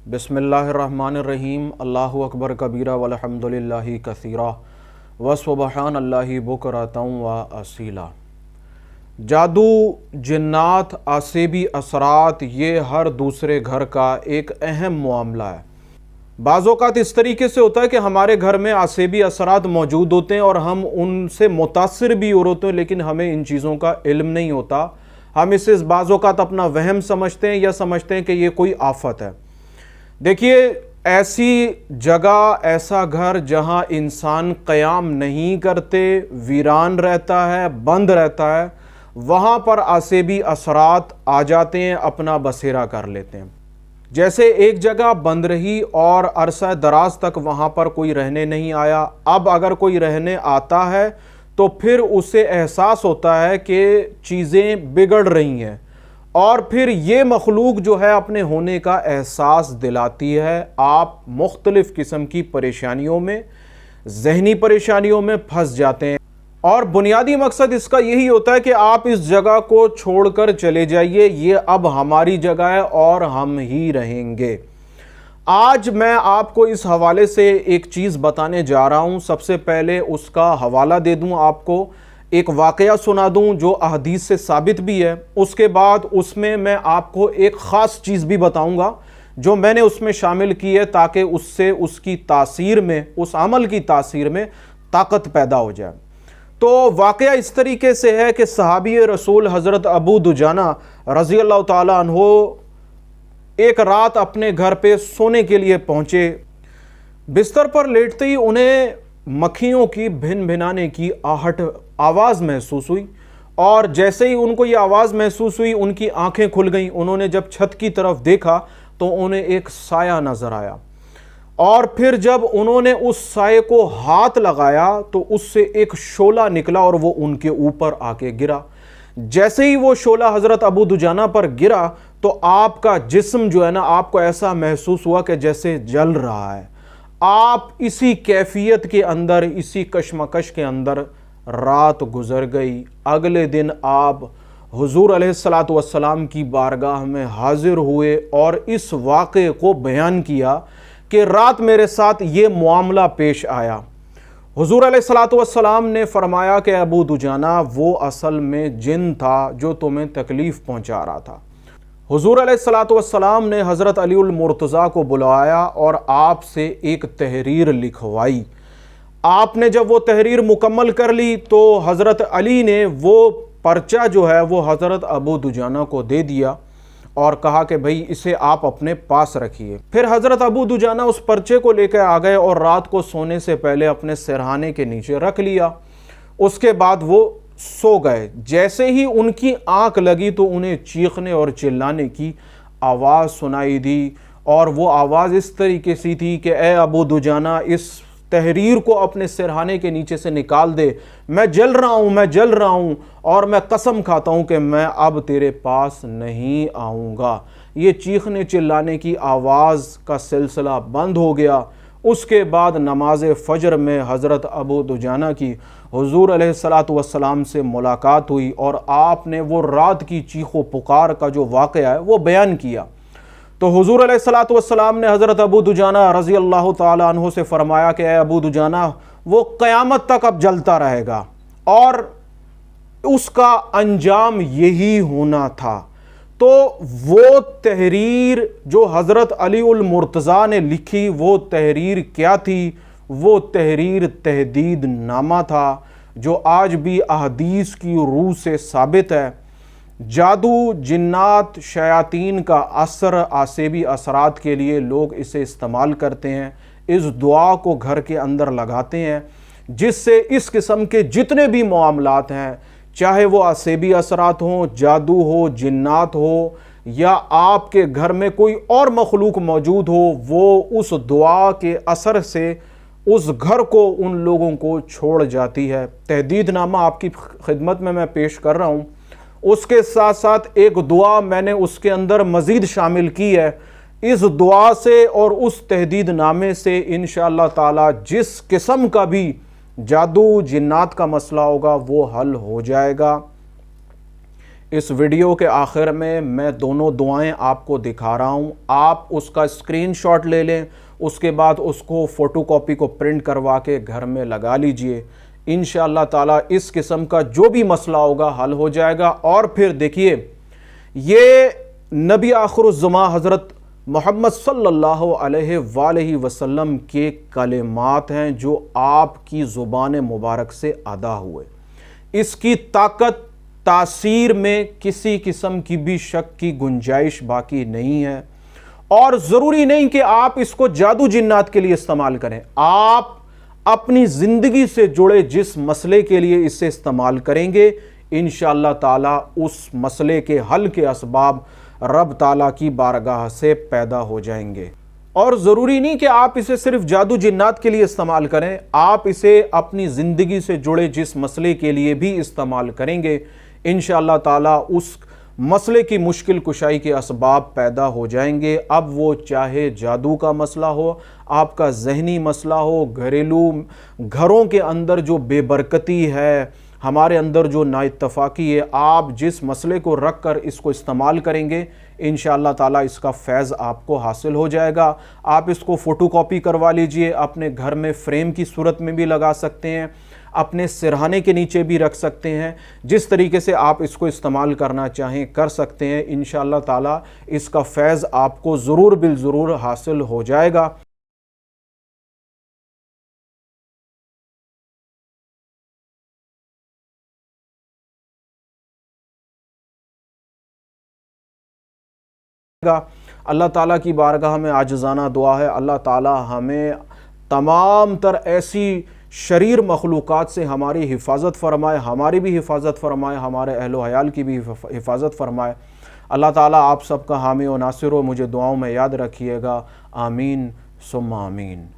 बिस्मिल्लाहिर्रहमानिर्रहीम। अल्लाहु अकबर कबीरा वल्हम्दुलिल्लाहि कसीरा व सुबहान अल्लाहि बुकरतम व असीला। जादू, जिन्नात, आसेबी असरात ये हर दूसरे घर का एक अहम मामला है। बाज़ औक़ात इस तरीके से होता है कि हमारे घर में आसेबी असरात मौजूद होते हैं और हम उनसे मुतासिर भी हो होते हैं, लेकिन हमें इन चीज़ों का इल्म नहीं होता। हम इसे बाज़ औक़ात अपना वहम समझते हैं या समझते हैं कि ये कोई आफत है। देखिए, ऐसी जगह, ऐसा घर जहां इंसान क़याम नहीं करते, वीरान रहता है, बंद रहता है, वहां पर आसेबी असरात आ जाते हैं, अपना बसेरा कर लेते हैं। जैसे एक जगह बंद रही और अरसा दराज तक वहां पर कोई रहने नहीं आया, अब अगर कोई रहने आता है तो फिर उसे एहसास होता है कि चीज़ें बिगड़ रही हैं, और फिर ये मखलूक जो है अपने होने का एहसास दिलाती है। आप मुख्तलिफ़ किस्म की परेशानियों में, ज़हनी परेशानियों में फंस जाते हैं, और बुनियादी मकसद इसका यही होता है कि आप इस जगह को छोड़कर चले जाइए, ये अब हमारी जगह है और हम ही रहेंगे। आज मैं आपको इस हवाले से एक चीज़ बताने जा रहा हूँ। सबसे पहले उसका हवाला दे दूँ आपको, एक वाक़या सुना दूं जो अहदीस से साबित भी है। उसके बाद उसमें मैं आपको एक ख़ास चीज़ भी बताऊंगा जो मैंने उसमें शामिल की है, ताकि उससे उसकी तासीर में, उस अमल की तासीर में ताकत पैदा हो जाए। तो वाक़या इस तरीके से है कि सहाबी रसूल हज़रत अबू दुजाना रज़ी अल्लाह ताला अन्हो एक रात अपने घर पे सोने के लिए पहुँचे। बिस्तर पर लेटते ही उन्हें मक्खियों की भिन भिनाने की आवाज़ महसूस हुई, और जैसे ही उनको ये आवाज़ महसूस हुई उनकी आंखें खुल गईं। उन्होंने जब छत की तरफ देखा तो उन्हें एक साया नज़र आया, और फिर जब उन्होंने उस साये को हाथ लगाया तो उससे एक शोला निकला और वो उनके ऊपर आके गिरा। जैसे ही वो शोला हज़रत अबू दुजाना पर गिरा तो आपका जिस्म जो है ना, आपको ऐसा महसूस हुआ कि जैसे जल रहा है। आप इसी कैफियत के अंदर, इसी कशमकश के अंदर रात गुजर गई। अगले दिन आप हुजूर अलैहिस्सलातु वस्सलाम की बारगाह में हाजिर हुए और इस वाक़े को बयान किया कि रात मेरे साथ ये मामला पेश आया। हुजूर अलैहिस्सलातु वस्सलाम ने फरमाया कि अबू दुजाना, वो असल में जिन था जो तुम्हें तकलीफ़ पहुँचा रहा था। हुजूर अलैहिस्सलातु वस्सलाम ने हज़रत अलीउल मुर्तज़ा को बुलाया और आपसे एक तहरीर लिखवाई। आपने जब वो तहरीर मुकम्मल कर ली तो हज़रत अली ने वो पर्चा जो है वो हज़रत अबू दुजाना को दे दिया और कहा कि भाई इसे आप अपने पास रखिए। फिर हज़रत अबू दुजाना उस पर्चे को लेकर आ गए और रात को सोने से पहले अपने सिरहाने के नीचे रख लिया। उसके बाद वो सो गए। जैसे ही उनकी आंख लगी तो उन्हें चीखने और चिल्लाने की आवाज़ सुनाई दी, और वो आवाज़ इस तरीके से थी कि ए अबू दुजाना, इस तहरीर को अपने सिरहाने के नीचे से निकाल दे, मैं जल रहा हूँ, मैं जल रहा हूँ, और मैं कसम खाता हूँ कि मैं अब तेरे पास नहीं आऊँगा। ये चीखने चिल्लाने की आवाज़ का सिलसिला बंद हो गया। उसके बाद नमाज फ़जर में हज़रत अबू दुजाना की हुजूर अलैहिस्सलातु वस्सलाम से मुलाकात हुई, और आपने वो रात की चीखो पुकार का जो वाक़या है वो बयान किया। तो हुजूर अलैहिस्सलातु वस्सलाम ने हज़रत अबू दुजाना रज़ी अल्लाह ताला अन्हु से फ़रमाया कि अबू दुजाना, वो क़यामत तक अब जलता रहेगा, और उसका अंजाम यही होना था। तो वो तहरीर जो हज़रत अलीउल मुर्तज़ा ने लिखी, वो तहरीर क्या थी? वो तहरीर तहदीद नामा था, जो आज भी अहदीस की रूह से साबित है। जादू, जिन्नात, शयातीन का असर, आसेबी असरात के लिए लोग इसे इस्तेमाल करते हैं। इस दुआ को घर के अंदर लगाते हैं, जिससे इस किस्म के जितने भी मामलात हैं, चाहे वो आसेबी असरात हों, जादू हो, जिन्नात हो, या आपके घर में कोई और मखलूक मौजूद हो, वो उस दुआ के असर से उस घर को, उन लोगों को छोड़ जाती है। तहदीद नामा आपकी खिदमत में मैं पेश कर रहा हूँ। उसके साथ साथ एक दुआ मैंने उसके अंदर मज़ीद शामिल की है। इस दुआ से और उस तहदीद नामे से इंशाअल्लाह ताला जिस किस्म का भी जादू, जिन्नात का मसला होगा वो हल हो जाएगा। इस वीडियो के आखिर में मैं दोनों दुआएं आपको दिखा रहा हूं, आप उसका स्क्रीनशॉट ले लें, उसके बाद उसको फ़ोटोकॉपी को प्रिंट करवा के घर में लगा लीजिए। इंशाअल्लाह ताला इस किस्म का जो भी मसला होगा हल हो जाएगा। और फिर देखिए, ये नबी आखिरुज़्ज़मा हज़रत मोहम्मद सल्लल्लाहु अलैहि वसल्लम के कलिमात हैं जो आपकी ज़ुबान मुबारक से अदा हुए। इसकी ताकत तासीर में किसी किस्म की भी शक की गुंजाइश बाकी नहीं है। और ज़रूरी नहीं कि आप इसको जादू जिन्नात के लिए इस्तेमाल करें, आप अपनी ज़िंदगी से जुड़े जिस मसले के लिए इसे इस्तेमाल करेंगे, इंशाअल्लाह ताला उस मसले के हल के असबाब रब ताला की बारगाह से पैदा हो जाएंगे। और ज़रूरी नहीं कि आप इसे सिर्फ जादू जिन्नात के लिए इस्तेमाल करें, आप इसे अपनी ज़िंदगी से जुड़े जिस मसले के लिए भी इस्तेमाल करेंगे, इंशाअल्लाह ताला उस मसले की मुश्किल कुशाई के असबाब पैदा हो जाएंगे। अब वो चाहे जादू का मसला हो, आपका ज़हनी मसला हो, घरों के अंदर जो बेबरकती है, हमारे अंदर जो नाइत्तफ़ाक़ी है, आप जिस मसले को रख कर इसको इस्तेमाल करेंगे, इंशाअल्लाह ताला इसका फैज़ आपको हासिल हो जाएगा। आप इसको फ़ोटोकॉपी करवा लीजिए, अपने घर में फ्रेम की सूरत में भी लगा सकते हैं, अपने सिरहाने के नीचे भी रख सकते हैं, जिस तरीके से आप इसको इस्तेमाल करना चाहें कर सकते हैं। इंशाअल्लाह ताला इसका फैज़ आपको ज़रूर बिल ज़रूर हासिल हो जाएगा। अल्लाह ताला की बारगाह में आजिज़ाना दुआ है, अल्लाह ताला हमें तमाम तर ऐसी शरीर मखलूक़ात से हमारी हिफाजत फ़रमाए, हमारी भी हिफाजत फ़रमाए, हमारे अहलो हयाल की भी हिफाजत फ़रमाए। अल्लाह ताला आप सबका हामी व नासिर हो। मुझे दुआओं में याद रखिएगा। आमीन सुम्मा आमीन।